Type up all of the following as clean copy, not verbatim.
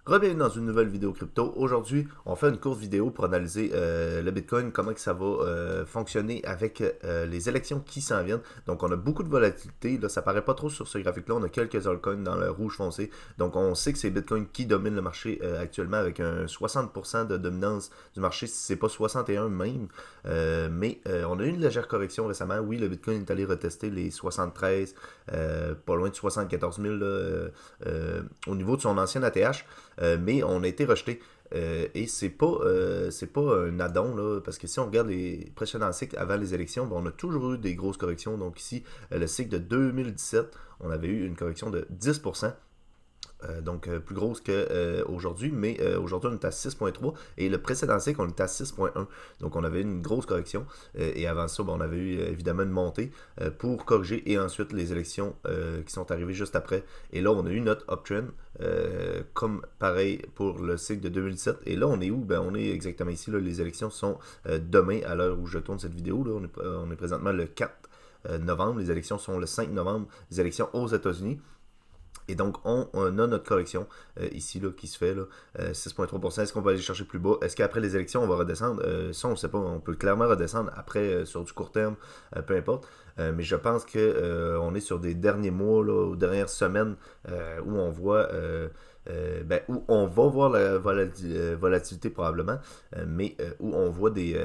Bienvenue dans une nouvelle vidéo crypto. Aujourd'hui, on fait une courte vidéo pour analyser le Bitcoin, comment que ça va fonctionner avec les élections qui s'en viennent. Donc, on a beaucoup de volatilité. Là, ça paraît pas trop sur ce graphique-là. On a quelques altcoins dans le rouge foncé. Donc, on sait que c'est Bitcoin qui domine le marché actuellement avec un 60% de dominance du marché, si c'est pas 61 même. Mais on a eu une légère correction récemment. Oui, le Bitcoin est allé retester les 73, pas loin de 74 000 au niveau de son ancien ATH. Mais on a été rejeté. Et c'est pas un addon, là, parce que si on regarde les précédents cycles avant les élections, ben, on a toujours eu des grosses corrections. Donc ici, le cycle de 2017, on avait eu une correction de 10%. Donc plus grosse qu'aujourd'hui, mais aujourd'hui on est à 6.3 et le précédent cycle on était à 6.1. Donc on avait une grosse correction et avant ça on avait eu évidemment une montée pour corriger et ensuite les élections qui sont arrivées juste après. Et là on a eu notre uptrend comme pareil pour le cycle de 2017. Et là on est où? Ben, on est exactement ici, là, les élections sont demain à l'heure où je tourne cette vidéo. Là, on est présentement le 4 novembre, les élections sont le 5 novembre, les élections aux États-Unis. Et donc, on a notre correction ici là, qui se fait, là, 6,3%. Est-ce qu'on va aller chercher plus bas? Est-ce qu'après les élections, on va redescendre? Ça, on ne sait pas. On peut clairement redescendre après sur du court terme, peu importe. Mais je pense qu'on est sur des derniers mois, là, ou dernières semaines, où on voit... où on va voir la volatilité probablement, mais où on voit des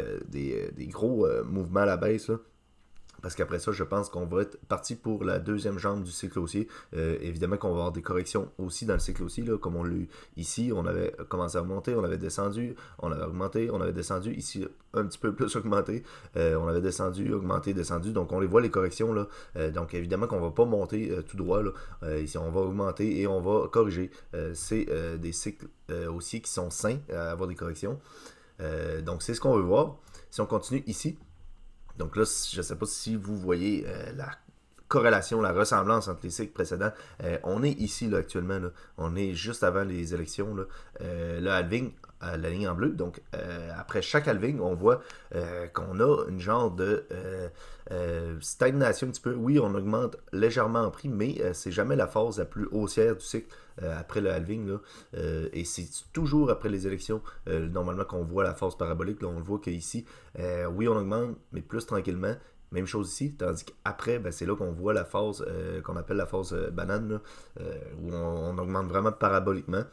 gros mouvements à la baisse, là. Parce qu'après ça, je pense qu'on va être parti pour la deuxième jambe du cycle haussier. Évidemment qu'on va avoir des corrections aussi dans le cycle haussier, là, comme on l'a eu ici. On avait commencé à remonter, on avait descendu, on avait augmenté, on avait descendu. Ici, un petit peu plus augmenté. On avait descendu, augmenté, descendu. Donc, on les voit, les corrections, là. Donc, évidemment qu'on ne va pas monter tout droit, là. Ici, on va augmenter et on va corriger. C'est des cycles haussiers qui sont sains à avoir des corrections. Donc, c'est ce qu'on veut voir. Si on continue ici, donc là, je ne sais pas si vous voyez la corrélation, la ressemblance entre les cycles précédents. On est ici là, actuellement. Là. On est juste avant les élections. Là. Le halving, la ligne en bleu. Donc, après chaque halving, on voit qu'on a une genre de stagnation un petit peu. Oui, on augmente légèrement en prix, mais c'est jamais la phase la plus haussière du cycle après le halving. Là. Et c'est toujours après les élections, normalement, qu'on voit la phase parabolique. Là, on le voit qu'ici, oui, on augmente, mais plus tranquillement. Même chose ici, tandis qu'après, ben, c'est là qu'on voit la phase qu'on appelle la phase banane, là, où on augmente vraiment paraboliquement.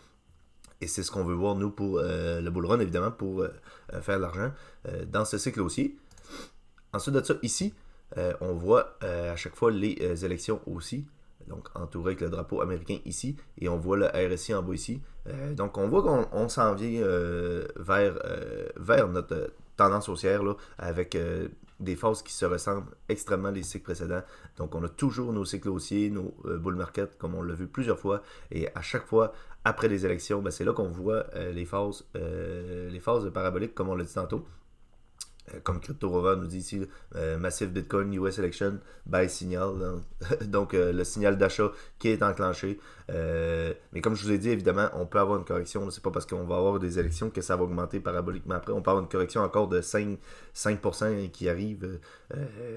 Et c'est ce qu'on veut voir, nous, pour le bull run, évidemment, pour faire de l'argent dans ce cycle aussi. Ensuite de ça, ici, on voit à chaque fois les élections aussi. Donc, entouré avec le drapeau américain ici. Et on voit le RSI en bas ici. Donc, on voit qu'on s'en vient vers notre tendance haussière, là, avec des phases qui se ressemblent extrêmement des cycles précédents. Donc, on a toujours nos cycles haussiers, nos bull market, comme on l'a vu plusieurs fois. Et à chaque fois, après les élections, ben, c'est là qu'on voit les phases paraboliques, comme on l'a dit tantôt. Comme CryptoRover nous dit ici, Massive Bitcoin US Election buy signal. Hein. Donc le signal d'achat qui est enclenché. Mais comme je vous ai dit, évidemment, on peut avoir une correction. C'est pas parce qu'on va avoir des élections que ça va augmenter paraboliquement après. On peut avoir une correction encore de 5% qui arrive.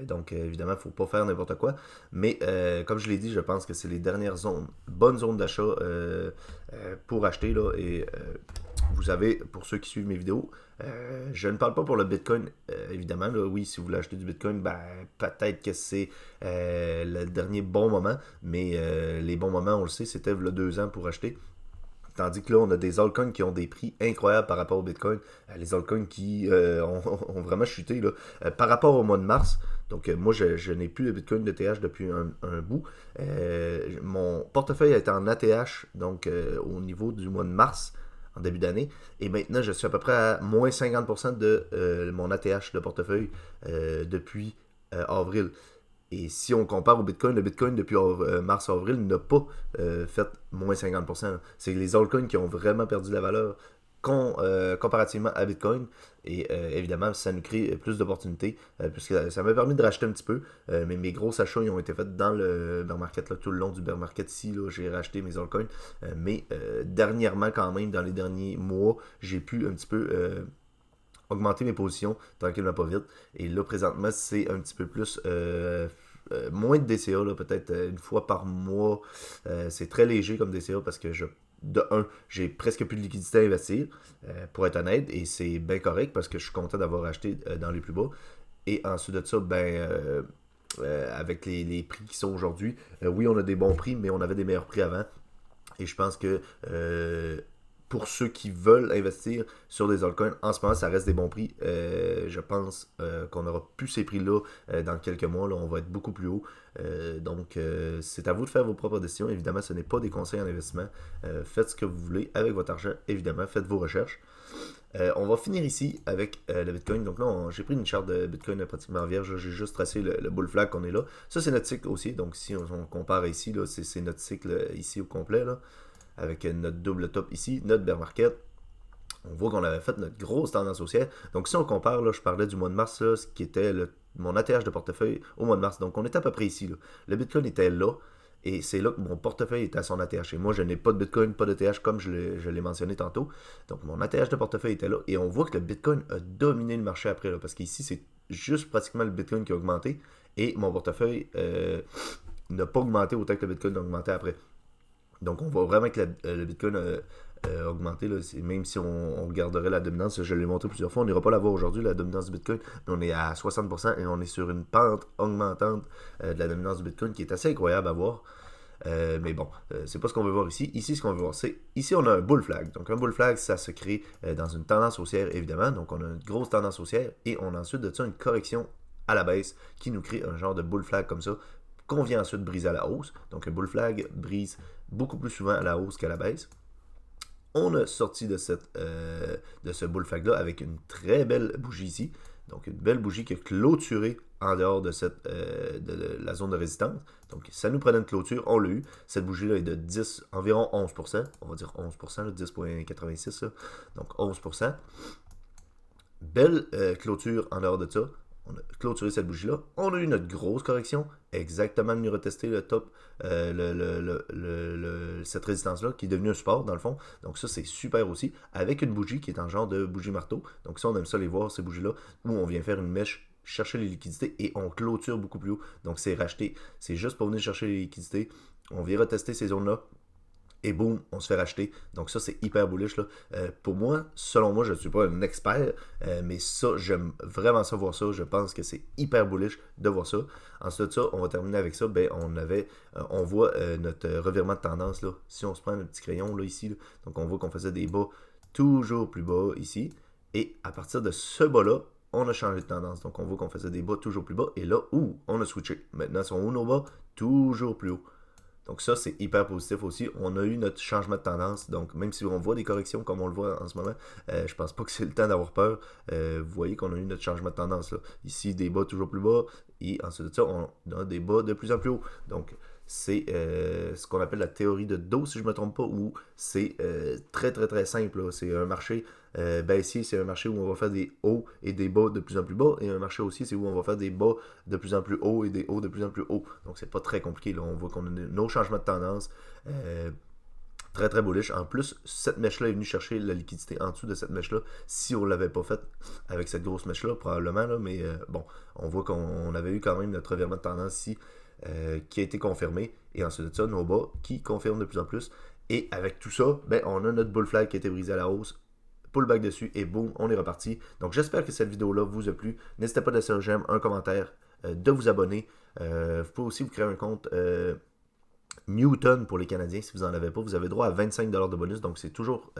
Donc évidemment, il ne faut pas faire n'importe quoi. Mais comme je l'ai dit, je pense que c'est les dernières zones, bonnes zones d'achat pour acheter. Là, et vous avez, pour ceux qui suivent mes vidéos, je ne parle pas pour le Bitcoin, évidemment. Là, oui, si vous voulez acheter du Bitcoin, ben, peut-être que c'est le dernier bon moment. Mais les bons moments, on le sait, c'était il y a 2 ans pour acheter. Tandis que là, on a des altcoins qui ont des prix incroyables par rapport au Bitcoin. Les altcoins qui ont vraiment chuté là. Par rapport au mois de mars. Donc, moi, je n'ai plus de Bitcoin de TH depuis un bout. Mon portefeuille est en ATH, donc au niveau du mois de mars, en début d'année. Et maintenant, je suis à peu près à moins 50% de mon ATH de portefeuille depuis avril. Et si on compare au Bitcoin, le Bitcoin depuis mars-avril n'a pas fait moins 50%. C'est les altcoins qui ont vraiment perdu la valeur comparativement à Bitcoin. Et évidemment, ça nous crée plus d'opportunités, puisque ça m'a permis de racheter un petit peu. Mais mes gros achats ils ont été faits dans le bear market, là, tout le long du bear market ici. Là, j'ai racheté mes altcoins. Mais dernièrement, quand même, dans les derniers mois, j'ai pu un petit peu augmenter mes positions tranquillement pas vite. Et là, présentement, c'est un petit peu plus moins de DCA, là, peut-être une fois par mois. C'est très léger comme DCA parce que de un, j'ai presque plus de liquidité à investir, pour être honnête, et c'est bien correct parce que je suis content d'avoir acheté dans les plus bas. Et ensuite de ça, avec les prix qui sont aujourd'hui, oui, on a des bons prix, mais on avait des meilleurs prix avant. Et je pense que pour ceux qui veulent investir sur des altcoins, en ce moment, ça reste des bons prix. Je pense qu'on n'aura plus ces prix-là dans quelques mois. Là, on va être beaucoup plus haut. C'est à vous de faire vos propres décisions. Évidemment, ce n'est pas des conseils en investissement. Faites ce que vous voulez avec votre argent. Évidemment, faites vos recherches. On va finir ici avec le Bitcoin. Donc là, j'ai pris une charte de Bitcoin pratiquement vierge. J'ai juste tracé le bull flag qu'on est là. Ça, c'est notre cycle aussi. Donc si on compare ici, là, c'est notre cycle ici au complet, là, avec notre double top ici, notre bear market. On voit qu'on avait fait notre grosse tendance haussière. Donc si on compare, là, je parlais du mois de mars, là, ce qui était mon ATH de portefeuille au mois de mars. Donc on est à peu près ici. Là. Le Bitcoin était là. Et c'est là que mon portefeuille est à son ATH. Et moi, je n'ai pas de Bitcoin, pas d'ETH, comme je l'ai mentionné tantôt. Donc, mon ATH de portefeuille était là. Et on voit que le Bitcoin a dominé le marché après. Là, parce qu'ici, c'est juste pratiquement le Bitcoin qui a augmenté. Et mon portefeuille n'a pas augmenté autant que le Bitcoin a augmenté après. Donc, on voit vraiment que le Bitcoin a augmenté. Là, même si on regarderait la dominance, je l'ai montré plusieurs fois, on n'ira pas la voir aujourd'hui, la dominance du Bitcoin. Mais on est à 60% et on est sur une pente augmentante de la dominance du Bitcoin qui est assez incroyable à voir. Mais bon, c'est pas ce qu'on veut voir ici. Ici, ce qu'on veut voir, c'est... Ici, on a un bull flag. Donc, un bull flag, ça se crée dans une tendance haussière, évidemment. Donc, on a une grosse tendance haussière. Et on a ensuite de ça une correction à la baisse qui nous crée un genre de bull flag comme ça, qu'on vient ensuite briser à la hausse. Donc, un bull flag brise beaucoup plus souvent à la hausse qu'à la baisse. On a sorti de ce bull flag-là avec une très belle bougie ici. Donc, une belle bougie qui a clôturé en dehors de la zone de résistance. Donc, ça nous prenait une clôture, on l'a eu. Cette bougie-là est de environ 11%. On va dire 11%, 10,86%. Donc, 11%. Belle clôture en dehors de ça. On a clôturé cette bougie-là. On a eu notre grosse correction. Exactement venu retester le top, cette résistance-là, qui est devenue un support, dans le fond. Donc ça, c'est super aussi. Avec une bougie qui est en genre de bougie marteau. Donc ça, on aime ça les voir, ces bougies-là, où on vient faire une mèche, chercher les liquidités et on clôture beaucoup plus haut. Donc c'est racheté. C'est juste pour venir chercher les liquidités. On vient retester ces zones-là. Et boum, on se fait racheter. Donc ça, c'est hyper bullish. Là. Pour moi, selon moi, je ne suis pas un expert, mais ça, j'aime vraiment ça voir ça. Je pense que c'est hyper bullish de voir ça. Ensuite de ça, on va terminer avec ça. On voit notre revirement de tendance. Là. Si on se prend un petit crayon là, ici, là, donc on voit qu'on faisait des bas toujours plus bas ici. Et à partir de ce bas-là, on a changé de tendance. Donc on voit qu'on faisait des bas toujours plus bas. Et là, on a switché. Maintenant, sont où nos bas? Toujours plus haut. Donc ça, c'est hyper positif aussi. On a eu notre changement de tendance. Donc même si on voit des corrections comme on le voit en ce moment, je pense pas que c'est le temps d'avoir peur. Vous voyez qu'on a eu notre changement de tendance. Là. Ici, des bas toujours plus bas. Et ensuite de ça, on a des bas de plus en plus haut. Donc c'est ce qu'on appelle la théorie de dos, si je ne me trompe pas, où c'est très très très simple. C'est un marché baissier, c'est un marché où on va faire des hauts et des bas de plus en plus bas, et un marché aussi, c'est où on va faire des bas de plus en plus hauts et des hauts de plus en plus hauts. Donc c'est pas très compliqué, là. On voit qu'on a nos changements de tendance. Très très bullish. En plus, cette mèche-là est venue chercher la liquidité en dessous de cette mèche-là. Si on ne l'avait pas faite avec cette grosse mèche-là, probablement, là, mais bon, on voit qu'on avait eu quand même notre revirement de tendance ici. Qui a été confirmé, et ensuite de ça, nos bas qui confirment de plus en plus. Et avec tout ça, on a notre bull flag qui a été brisé à la hausse, pullback dessus, et boum, on est reparti. Donc j'espère que cette vidéo-là vous a plu. N'hésitez pas à laisser un j'aime, un commentaire, de vous abonner. Vous pouvez aussi vous créer un compte Newton pour les Canadiens. Si vous n'en avez pas, vous avez droit à 25$ de bonus. Donc c'est toujours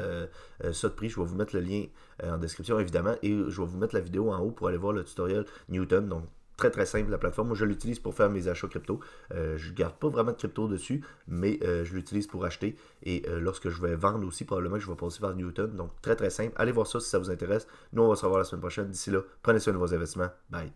ça de prix. Je vais vous mettre le lien en description, évidemment, et je vais vous mettre la vidéo en haut pour aller voir le tutoriel Newton. Donc très très simple la plateforme. Moi je l'utilise pour faire mes achats crypto. Je ne garde pas vraiment de crypto dessus, mais je l'utilise pour acheter. Et lorsque je vais vendre aussi, probablement que je vais passer vers Newton. Donc très très simple. Allez voir ça si ça vous intéresse. Nous on va se revoir la semaine prochaine. D'ici là, prenez soin de vos investissements. Bye.